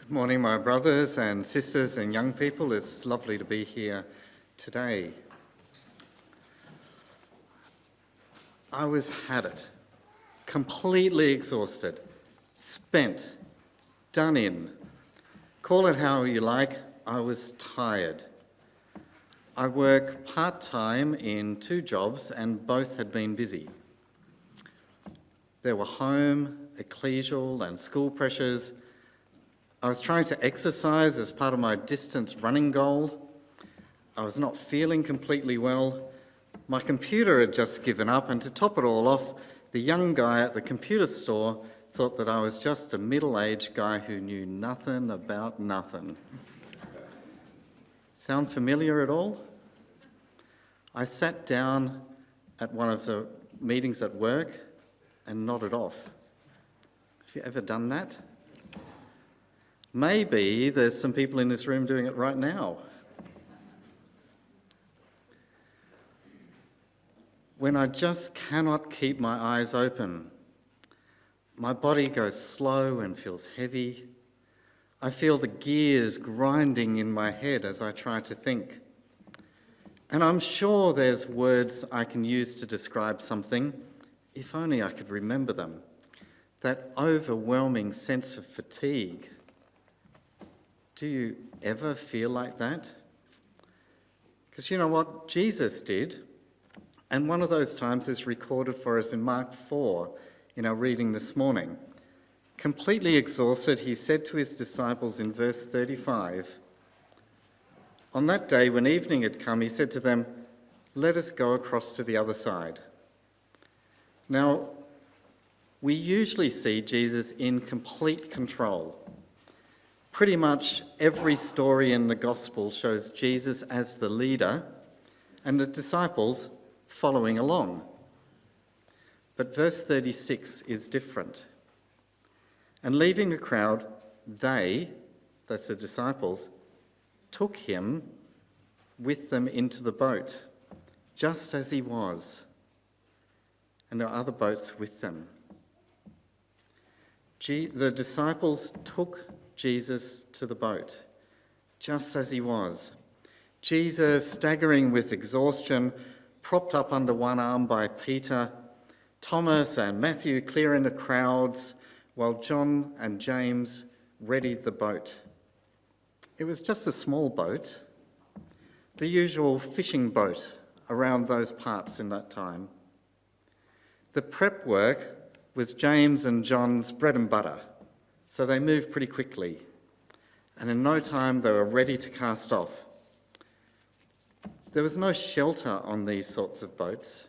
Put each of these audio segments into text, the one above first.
Good morning, my brothers and sisters and young people. It's lovely to be here today. I had it. Completely exhausted, spent, done in. Call it how you like, I was tired. I work part-time in 2 jobs and both had been busy. There were home, ecclesial and school pressures. I was trying to exercise as part of my distance running goal. I was not feeling completely well. My computer had just given up, and to top it all off, the young guy at the computer store thought that I was just a middle-aged guy who knew nothing about nothing. Sound familiar at all? I sat down at one of the meetings at work and nodded off. Have you ever done that? Maybe there's some people in this room doing it right now. When I just cannot keep my eyes open, my body goes slow and feels heavy. I feel the gears grinding in my head as I try to think. And I'm sure there's words I can use to describe something, if only I could remember them. That overwhelming sense of fatigue. Do you ever feel like that? Because you know what? Jesus did. And one of those times is recorded for us in Mark 4 in our reading this morning. Completely exhausted, he said to his disciples in verse 35, "On that day when evening had come, he said to them, 'Let us go across to the other side.'" Now, we usually see Jesus in complete control. Pretty much every story in the gospel shows Jesus as the leader and the disciples following along. But verse 36 is different. "And leaving the crowd, they," that's the disciples, "took him with them into the boat, just as he was. And there are other boats with them." The disciples took Jesus to the boat, just as he was. Jesus, staggering with exhaustion, propped up under one arm by Peter, Thomas and Matthew clearing the crowds, while John and James readied the boat. It was just a small boat, the usual fishing boat around those parts in that time. The prep work was James and John's bread and butter, so they moved pretty quickly, and in no time they were ready to cast off. There was no shelter on these sorts of boats.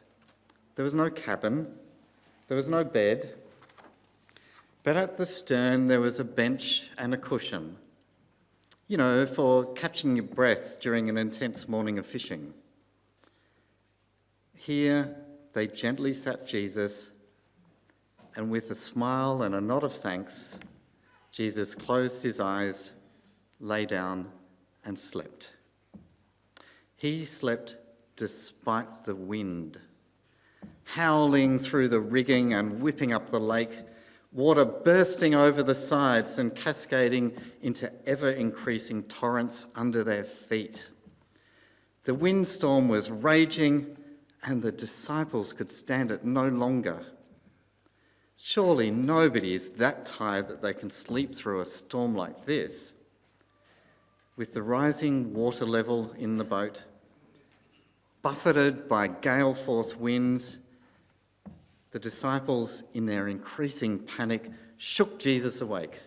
There was no cabin. There was no bed. But at the stern there was a bench and a cushion, for catching your breath during an intense morning of fishing. Here they gently sat Jesus, and with a smile and a nod of thanks, Jesus closed his eyes, lay down, and slept. He slept despite the wind, howling through the rigging and whipping up the lake, water bursting over the sides and cascading into ever-increasing torrents under their feet. The windstorm was raging, and the disciples could stand it no longer. Surely nobody is that tired that they can sleep through a storm like this. With the rising water level in the boat, buffeted by gale-force winds, the disciples, in their increasing panic, shook Jesus awake.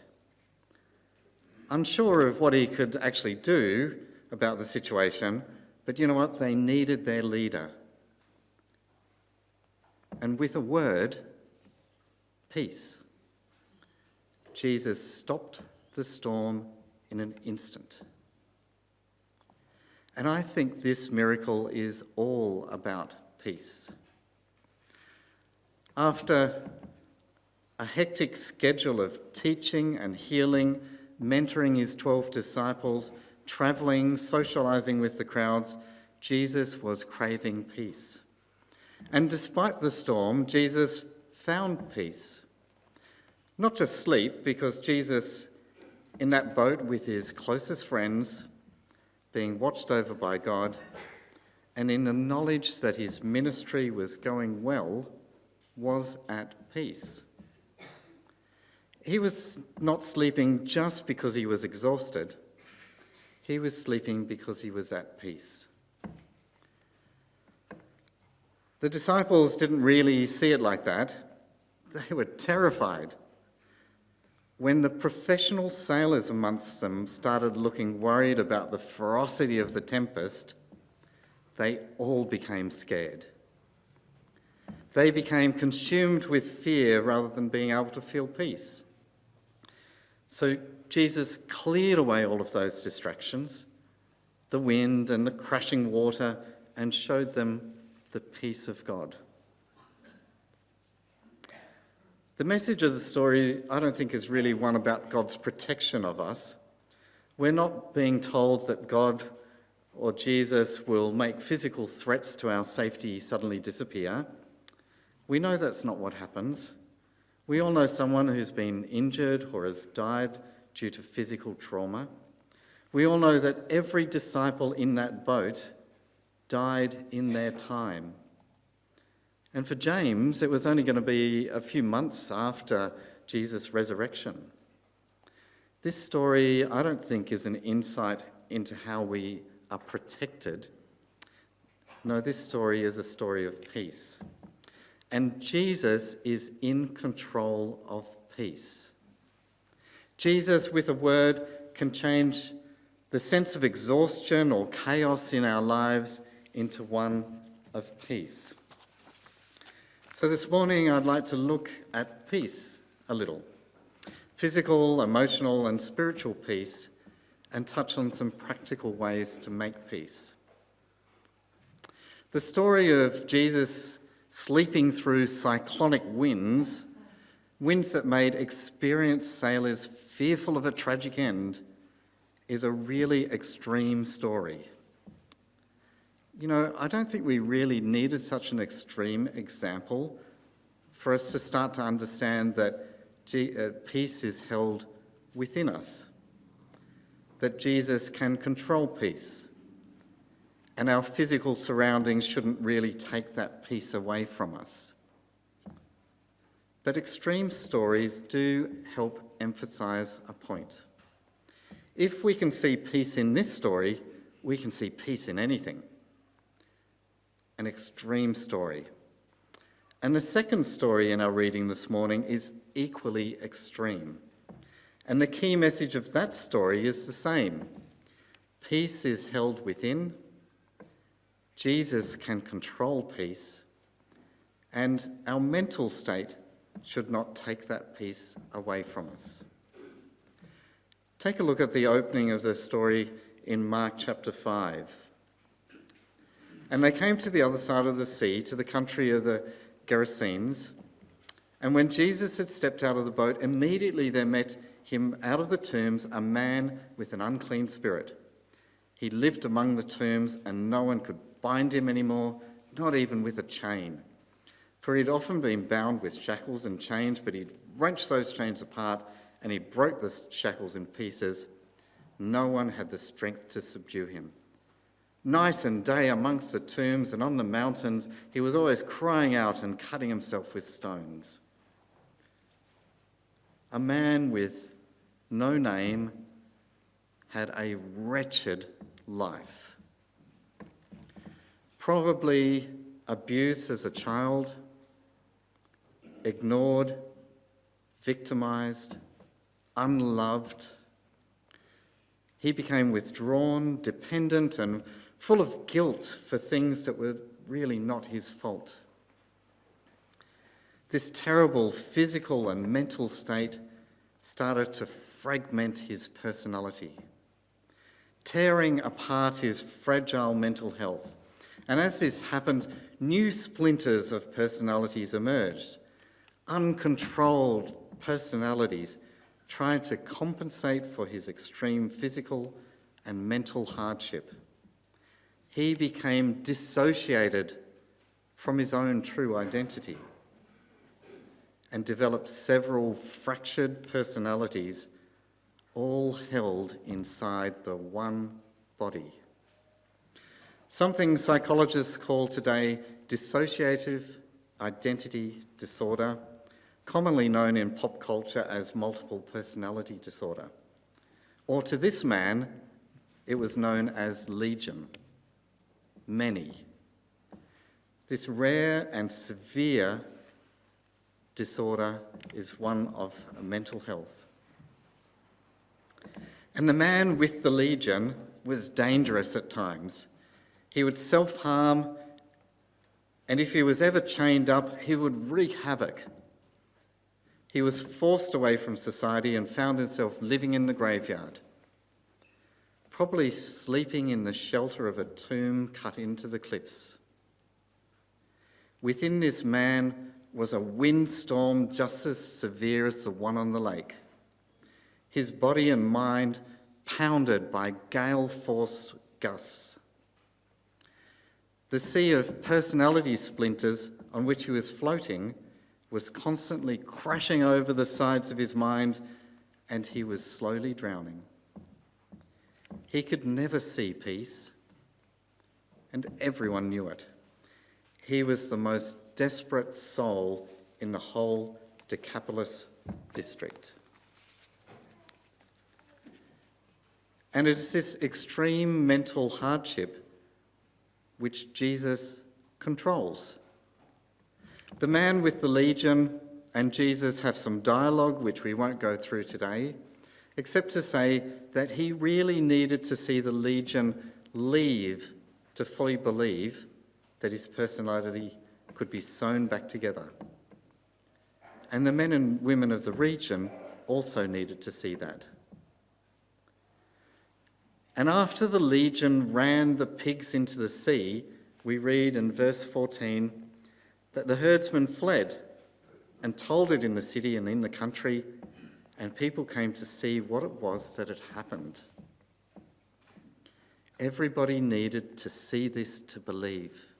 Unsure of what he could actually do about the situation, but you know what? They needed their leader. And with a word, peace, Jesus stopped the storm in an instant. And I think this miracle is all about peace. After a hectic schedule of teaching and healing, mentoring his 12 disciples, travelling, socialising with the crowds, Jesus was craving peace. And despite the storm, Jesus found peace. Not just sleep, because Jesus in that boat with his closest friends, being watched over by God, and in the knowledge that his ministry was going well, was at peace. He was not sleeping just because he was exhausted. He was sleeping because he was at peace. The disciples didn't really see it like that. They were terrified. When the professional sailors amongst them started looking worried about the ferocity of the tempest, they all became scared. They became consumed with fear rather than being able to feel peace. So Jesus cleared away all of those distractions, the wind and the crashing water, and showed them the peace of God. The message of the story, I don't think, is really one about God's protection of us. We're not being told that God or Jesus will make physical threats to our safety suddenly disappear. We know that's not what happens. We all know someone who's been injured or has died due to physical trauma. We all know that every disciple in that boat died in their time. And for James, it was only going to be a few months after Jesus' resurrection. This story, I don't think, is an insight into how we are protected. No, this story is a story of peace. And Jesus is in control of peace. Jesus, with a word, can change the sense of exhaustion or chaos in our lives into one of peace. So this morning I'd like to look at peace a little. Physical, emotional and spiritual peace, and touch on some practical ways to make peace. The story of Jesus sleeping through cyclonic winds that made experienced sailors fearful of a tragic end, is a really extreme story. You know, I don't think we really needed such an extreme example for us to start to understand that peace is held within us, that Jesus can control peace, and our physical surroundings shouldn't really take that peace away from us. But extreme stories do help emphasise a point. If we can see peace in this story, we can see peace in anything. An extreme story. And the second story in our reading this morning is equally extreme. And the key message of that story is the same. Peace is held within. Jesus can control peace. And our mental state should not take that peace away from us. Take a look at the opening of the story in Mark chapter 5. And they came to the other side of the sea, to the country of the Gerasenes. And when Jesus had stepped out of the boat, immediately there met him out of the tombs a man with an unclean spirit. He lived among the tombs, and no one could bind him anymore, not even with a chain. For he'd often been bound with shackles and chains, but he'd wrenched those chains apart and he broke the shackles in pieces. No one had the strength to subdue him. Night and day amongst the tombs and on the mountains, he was always crying out and cutting himself with stones. A man with no name had a wretched life. Probably abused as a child, ignored, victimised, unloved. He became withdrawn, dependent, and full of guilt for things that were really not his fault. This terrible physical and mental state started to fragment his personality, tearing apart his fragile mental health. And as this happened, new splinters of personalities emerged, uncontrolled personalities trying to compensate for his extreme physical and mental hardship. He became dissociated from his own true identity and developed several fractured personalities all held inside the one body. Something psychologists call today dissociative identity disorder, commonly known in pop culture as multiple personality disorder. Or to this man, it was known as legion, many. This rare and severe disorder is one of mental health. And the man with the legion was dangerous at times. He would self-harm, and if he was ever chained up, he would wreak havoc. He was forced away from society and found himself living in the graveyard, probably sleeping in the shelter of a tomb cut into the cliffs. Within this man was a windstorm just as severe as the one on the lake. His body and mind pounded by gale-force gusts. The sea of personality splinters on which he was floating was constantly crashing over the sides of his mind, and he was slowly drowning. He could never see peace, and everyone knew it. He was the most desperate soul in the whole Decapolis district. And it is this extreme mental hardship which Jesus controls. The man with the legion and Jesus have some dialogue which we won't go through today, except to say that he really needed to see the legion leave to fully believe that his personality could be sewn back together. And the men and women of the region also needed to see that. And after the legion ran the pigs into the sea, we read in verse 14 that the herdsmen fled and told it in the city and in the country, and people came to see what it was that had happened. Everybody needed to see this to believe,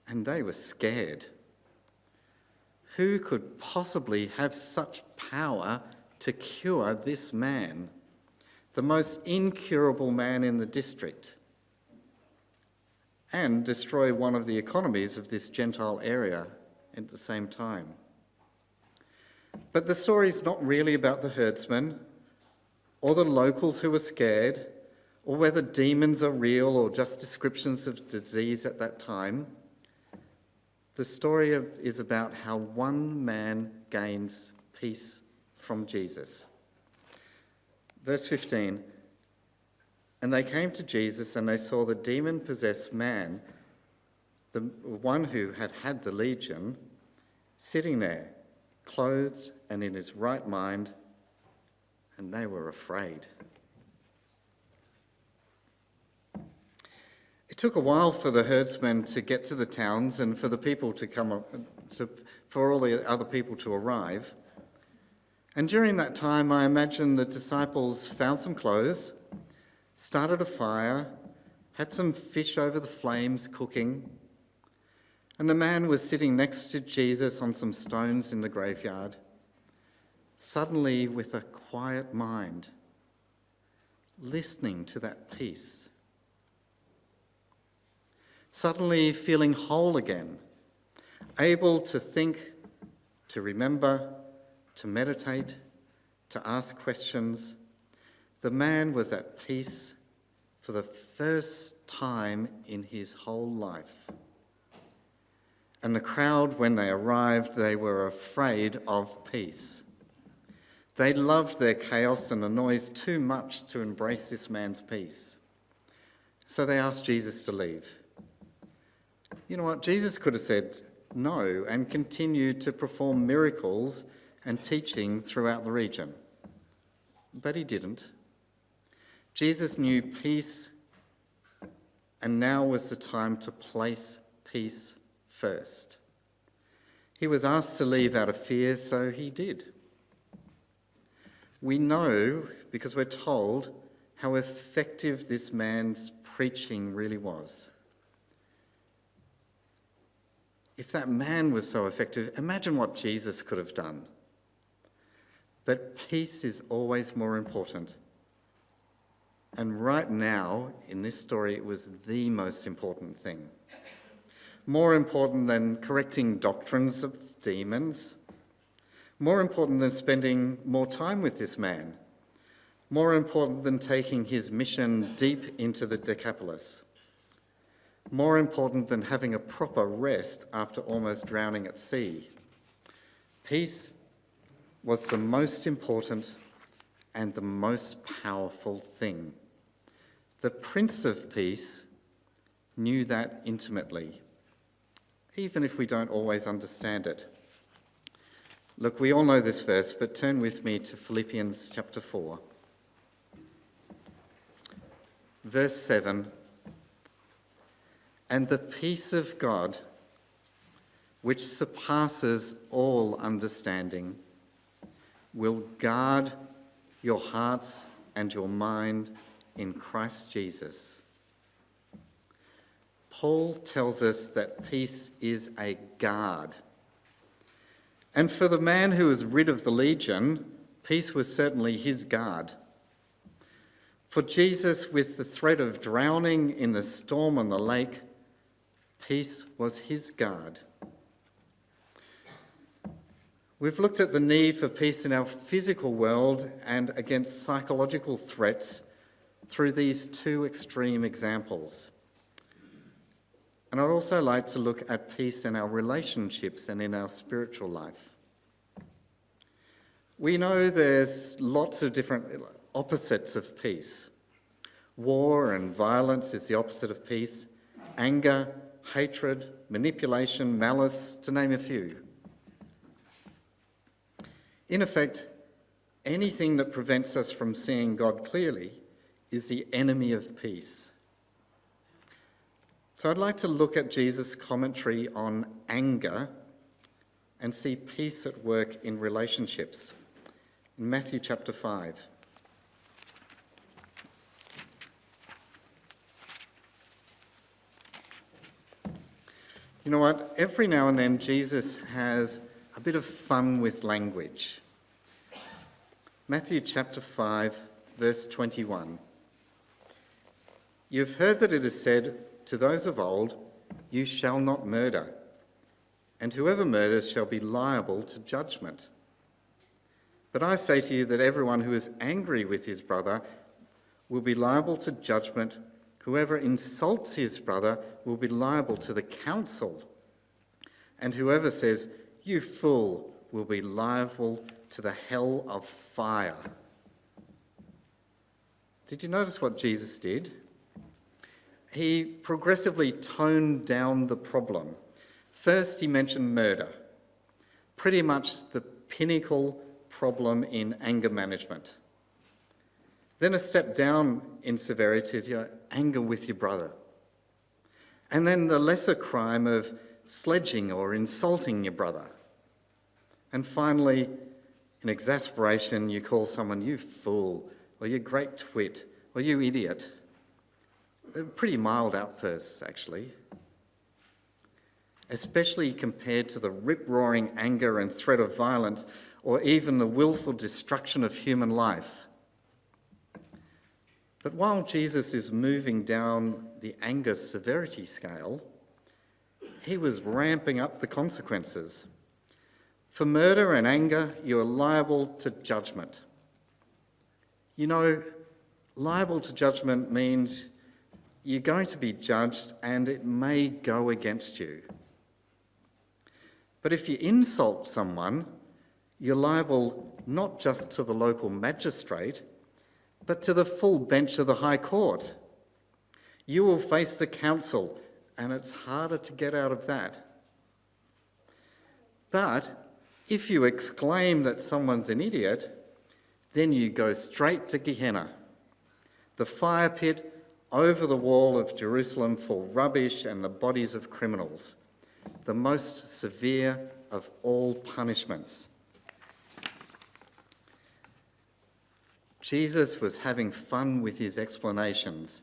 and they were scared. Who could possibly have such power to cure this man, the most incurable man in the district, and destroy one of the economies of this Gentile area at the same time? But the story's not really about the herdsmen or the locals who were scared, or whether demons are real or just descriptions of disease at that time. The story is about how one man gains peace from Jesus. Verse 15, and they came to Jesus and they saw the demon-possessed man, the one who had had the legion, sitting there, clothed and in his right mind, and they were afraid. It took a while for the herdsmen to get to the towns and for the people to come, for all the other people to arrive. And during that time, I imagine the disciples found some clothes, started a fire, had some fish over the flames cooking, and the man was sitting next to Jesus on some stones in the graveyard, suddenly with a quiet mind, listening to that peace, suddenly feeling whole again, able to think, to remember, to meditate, to ask questions. The man was at peace for the first time in his whole life. And the crowd, when they arrived, they were afraid of peace. They loved their chaos and the noise too much to embrace this man's peace. So they asked Jesus to leave. You know what? Jesus could have said no and continued to perform miracles and teaching throughout the region. But he didn't. Jesus knew peace, and now was the time to place peace first. He was asked to leave out of fear, so he did. We know, because we're told, how effective this man's preaching really was. If that man was so effective, imagine what Jesus could have done. But peace is always more important. And right now, in this story, it was the most important thing. More important than correcting doctrines of demons. More important than spending more time with this man. More important than taking his mission deep into the Decapolis. More important than having a proper rest after almost drowning at sea. Peace was the most important and the most powerful thing. The Prince of Peace knew that intimately, even if we don't always understand it. Look, we all know this verse, but turn with me to Philippians chapter 4. Verse 7, "And the peace of God, which surpasses all understanding, will guard your hearts and your mind in Christ Jesus." Paul tells us that peace is a guard. And for the man who was rid of the legion, peace was certainly his guard. For Jesus, with the threat of drowning in the storm on the lake, peace was his guard. We've looked at the need for peace in our physical world and against psychological threats through these two extreme examples. And I'd also like to look at peace in our relationships and in our spiritual life. We know there's lots of different opposites of peace. War and violence is the opposite of peace. Anger, hatred, manipulation, malice, to name a few. In effect, anything that prevents us from seeing God clearly is the enemy of peace. So I'd like to look at Jesus' commentary on anger and see peace at work in relationships. In Matthew chapter 5. You know what? Every now and then Jesus has a bit of fun with language. Matthew chapter 5, verse 21. "You've heard that it is said to those of old, 'You shall not murder,' and whoever murders shall be liable to judgment. But I say to you that everyone who is angry with his brother will be liable to judgment. Whoever insults his brother will be liable to the council. And whoever says, 'You fool,' will be liable to the hell of fire." Did you notice what Jesus did? He progressively toned down the problem. First, he mentioned murder, pretty much the pinnacle problem in anger management. Then a step down in severity to anger with your brother. And then the lesser crime of sledging or insulting your brother. And finally, in exasperation, you call someone, "You fool," or "You great twit," or "You idiot." They're pretty mild outbursts, actually. Especially compared to the rip-roaring anger and threat of violence, or even the willful destruction of human life. But while Jesus is moving down the anger severity scale, he was ramping up the consequences. For murder and anger, you are liable to judgment. You know, liable to judgment means you're going to be judged and it may go against you. But if you insult someone, you're liable not just to the local magistrate, but to the full bench of the High Court. You will face the council, and it's harder to get out of that. But if you exclaim that someone's an idiot, then you go straight to Gehenna, the fire pit over the wall of Jerusalem for rubbish and the bodies of criminals, the most severe of all punishments. Jesus was having fun with his explanations.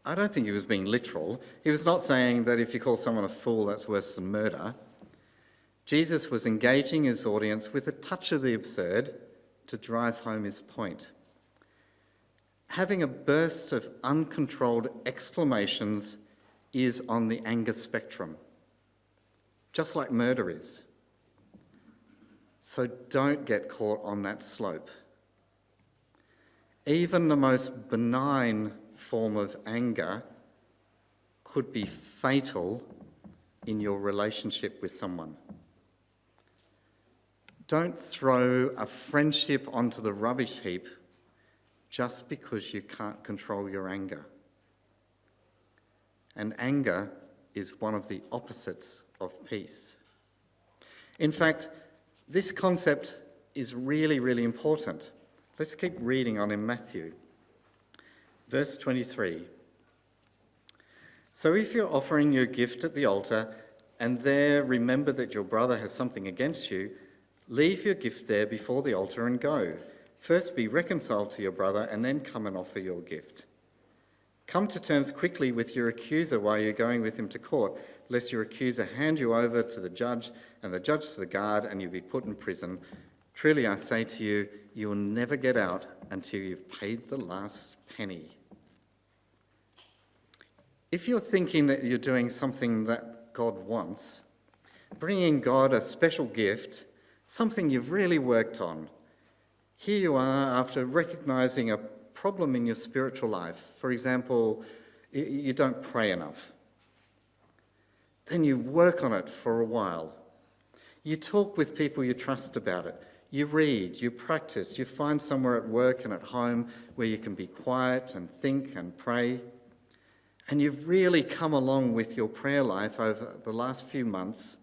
I don't think he was being literal. He was not saying that if you call someone a fool, that's worse than murder. Jesus was engaging his audience with a touch of the absurd, to drive home his point. Having a burst of uncontrolled exclamations is on the anger spectrum, just like murder is. So don't get caught on that slope. Even the most benign form of anger could be fatal in your relationship with someone. Don't throw a friendship onto the rubbish heap just because you can't control your anger. And anger is one of the opposites of peace. In fact, this concept is really, really important. Let's keep reading on in Matthew. Verse 23. So if you're offering your gift at the altar and there remember that your brother has something against you, leave your gift there before the altar and go. First be reconciled to your brother and then come and offer your gift. Come to terms quickly with your accuser while you're going with him to court, lest your accuser hand you over to the judge and the judge to the guard and you'll be put in prison. Truly I say to you, you will never get out until you've paid the last penny. If you're thinking that you're doing something that God wants, bringing God a special gift, something you've really worked on, here you are after recognising a problem in your spiritual life. For example, you don't pray enough. Then you work on it for a while. You talk with people you trust about it. You read, you practice, you find somewhere at work and at home where you can be quiet and think and pray. And you've really come along with your prayer life over the last few months,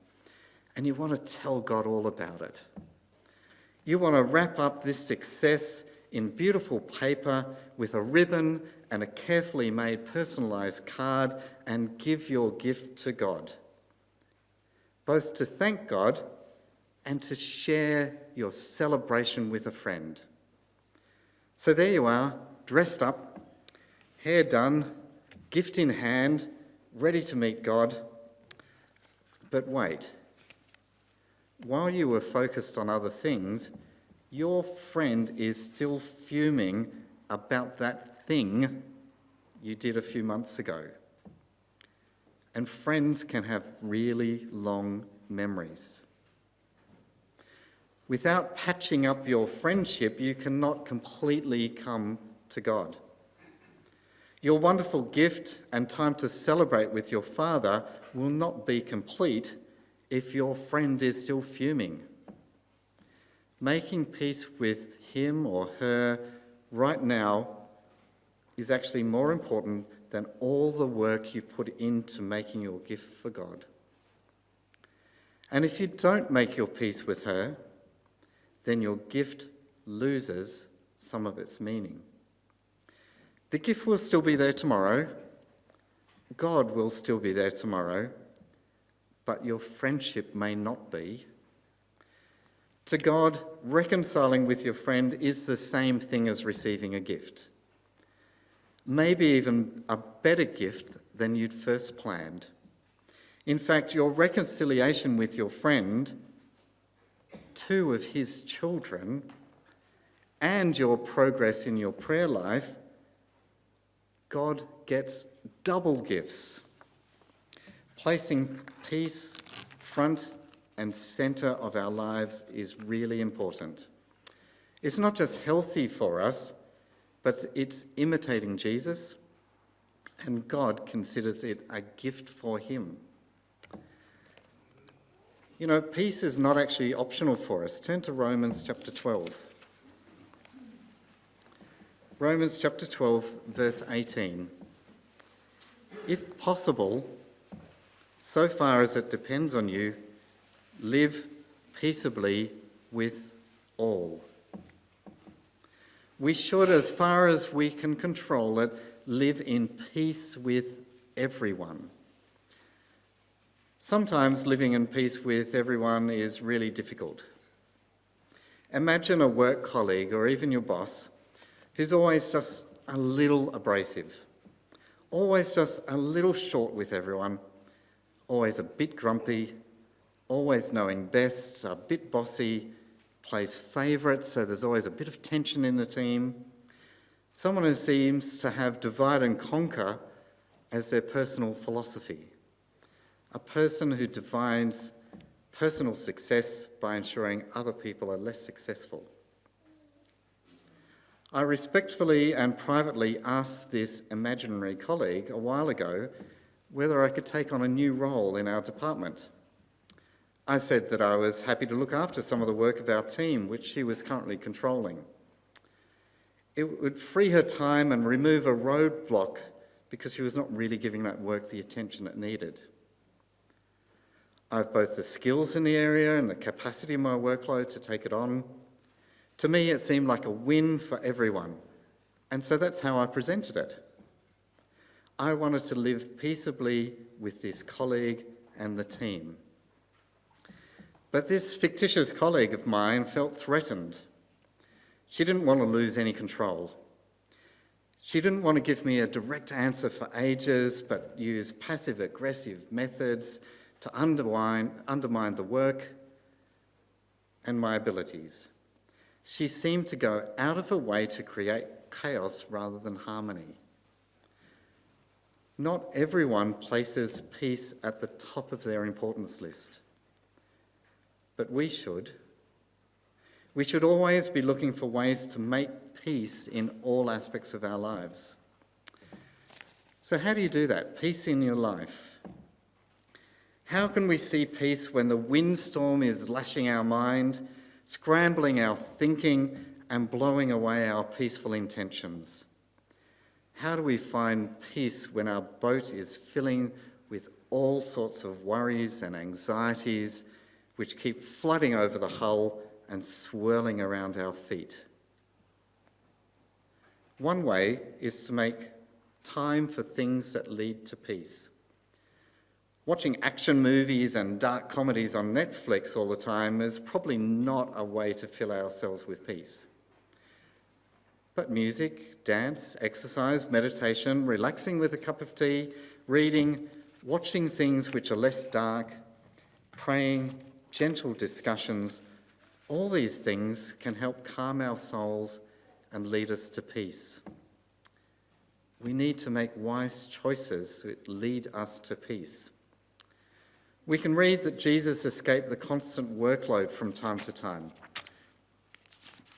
and you want to tell God all about it. You want to wrap up this success in beautiful paper with a ribbon and a carefully made personalised card and give your gift to God, both to thank God and to share your celebration with a friend. So there you are, dressed up, hair done, gift in hand, ready to meet God. But wait, while you were focused on other things, your friend is still fuming about that thing you did a few months ago. And friends can have really long memories. Without patching up your friendship, you cannot completely come to God. Your wonderful gift and time to celebrate with your Father will not be complete if your friend is still fuming. Making peace with him or her right now is actually more important than all the work you put into making your gift for God. And if you don't make your peace with her, then your gift loses some of its meaning. The gift will still be there tomorrow. God will still be there tomorrow, but your friendship may not be. To God, reconciling with your friend is the same thing as receiving a gift. Maybe even a better gift than you'd first planned. In fact, your reconciliation with your friend, two of his children, and your progress in your prayer life, God gets double gifts. Placing peace front and centre of our lives is really important. It's not just healthy for us, but it's imitating Jesus, and God considers it a gift for him. You know, peace is not actually optional for us. Turn to Romans chapter 12. Romans chapter 12, verse 18. If possible, so far as it depends on you, live peaceably with all. We should, as far as we can control it, live in peace with everyone. Sometimes living in peace with everyone is really difficult. Imagine a work colleague or even your boss who's always just a little abrasive, always just a little short with everyone, always a bit grumpy, always knowing best, a bit bossy, plays favourites, so there's always a bit of tension in the team. Someone who seems to have divide and conquer as their personal philosophy. A person who defines personal success by ensuring other people are less successful. I respectfully and privately asked this imaginary colleague a while ago whether I could take on a new role in our department. I said that I was happy to look after some of the work of our team, which she was currently controlling. It would free her time and remove a roadblock because she was not really giving that work the attention it needed. I have both the skills in the area and the capacity in my workload to take it on. To me, it seemed like a win for everyone, and so that's how I presented it. I wanted to live peaceably with this colleague and the team. But this fictitious colleague of mine felt threatened. She didn't want to lose any control. She didn't want to give me a direct answer for ages, but use passive-aggressive methods to undermine the work and my abilities. She seemed to go out of her way to create chaos rather than harmony. Not everyone places peace at the top of their importance list, but we should. We should always be looking for ways to make peace in all aspects of our lives. So how do you do that? Peace in your life. How can we see peace when the windstorm is lashing our mind, scrambling our thinking, and blowing away our peaceful intentions? How do we find peace when our boat is filling with all sorts of worries and anxieties which keep flooding over the hull and swirling around our feet? One way is to make time for things that lead to peace. Watching action movies and dark comedies on Netflix all the time is probably not a way to fill ourselves with peace. But music, dance, exercise, meditation, relaxing with a cup of tea, reading, watching things which are less dark, praying, gentle discussions, all these things can help calm our souls and lead us to peace. We need to make wise choices that lead us to peace. We can read that Jesus escaped the constant workload from time to time.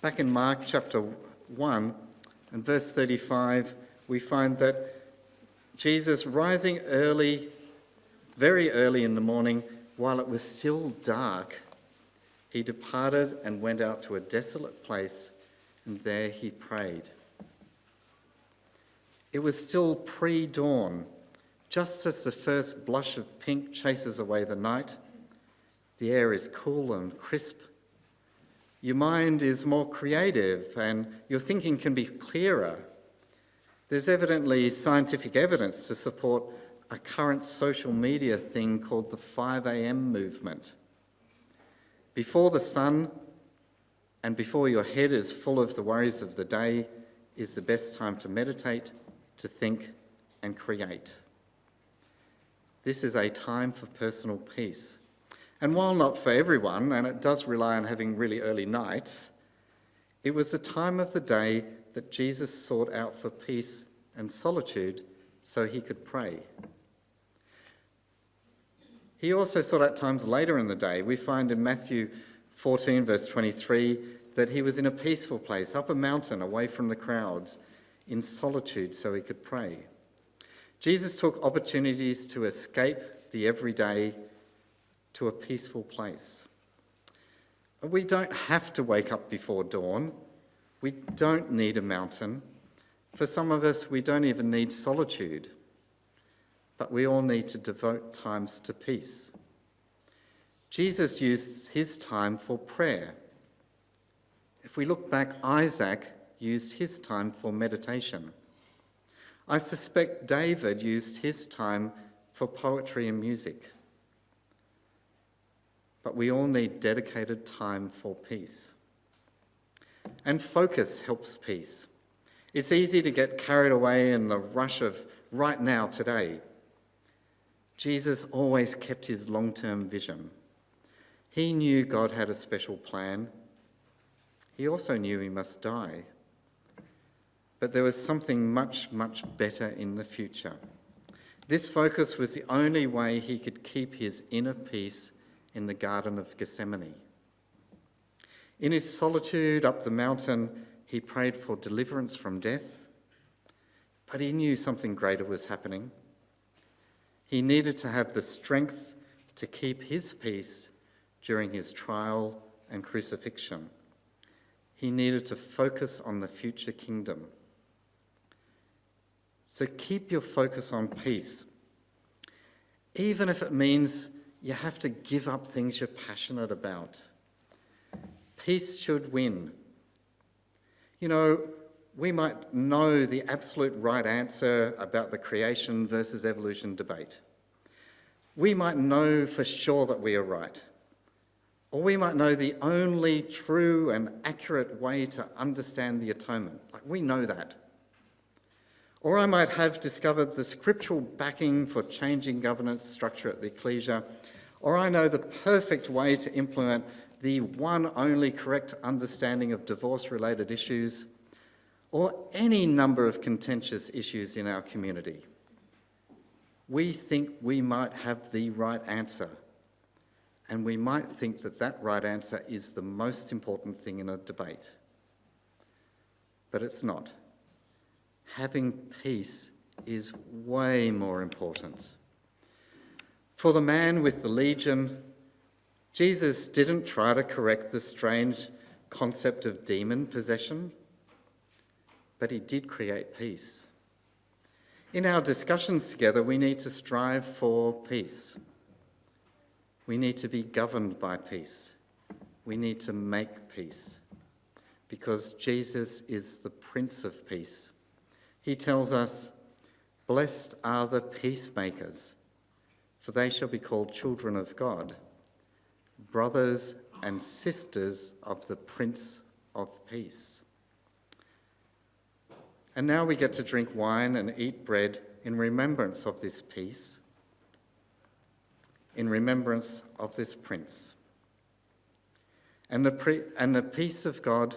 Back in Mark chapter 1 and verse 35, we find that Jesus, rising early, very early in the morning, while it was still dark, he departed and went out to a desolate place, and there he prayed. It was still pre-dawn. Just as the first blush of pink chases away the night, the air is cool and crisp. Your mind is more creative and your thinking can be clearer. There's evidently scientific evidence to support a current social media thing called the 5 a.m. movement. Before the sun and before your head is full of the worries of the day is the best time to meditate, to think and create. This is a time for personal peace. And while not for everyone, and it does rely on having really early nights, it was the time of the day that Jesus sought out for peace and solitude so he could pray. He also sought out times later in the day. We find in Matthew 14, verse 23, that he was in a peaceful place, up a mountain, away from the crowds, in solitude so he could pray. Jesus took opportunities to escape the everyday to a peaceful place. We don't have to wake up before dawn. We don't need a mountain. For some of us, we don't even need solitude. But we all need to devote times to peace. Jesus used his time for prayer. If we look back, Isaac used his time for meditation. I suspect David used his time for poetry and music. But we all need dedicated time for peace. And focus helps peace. It's easy to get carried away in the rush of right now, today. Jesus always kept his long-term vision. He knew God had a special plan, He also knew he must die. But there was something much, much better in the future. This focus was the only way he could keep his inner peace in the Garden of Gethsemane. In his solitude up the mountain, he prayed for deliverance from death, but he knew something greater was happening. He needed to have the strength to keep his peace during his trial and crucifixion. He needed to focus on the future kingdom. So keep your focus on peace, even if it means you have to give up things you're passionate about. Peace should win. You know, we might know the absolute right answer about the creation versus evolution debate. We might know for sure that we are right. Or we might know the only true and accurate way to understand the atonement. Like, we know that. Or I might have discovered the scriptural backing for changing governance structure at the ecclesia. Or I know the perfect way to implement the one only correct understanding of divorce-related issues, or any number of contentious issues in our community. We think we might have the right answer, and we might think that that right answer is the most important thing in a debate. But it's not. Having peace is way more important. For the man with the legion, Jesus didn't try to correct the strange concept of demon possession, but he did create peace. In our discussions together, we need to strive for peace. We need to be governed by peace. We need to make peace, because Jesus is the Prince of Peace. He tells us, "Blessed are the peacemakers, for they shall be called children of God, brothers and sisters of the Prince of Peace." And now we get to drink wine and eat bread in remembrance of this peace, in remembrance of this Prince. And the peace of God,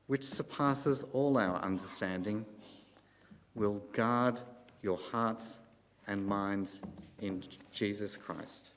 which surpasses all our understanding, will guard your hearts and minds in Jesus Christ.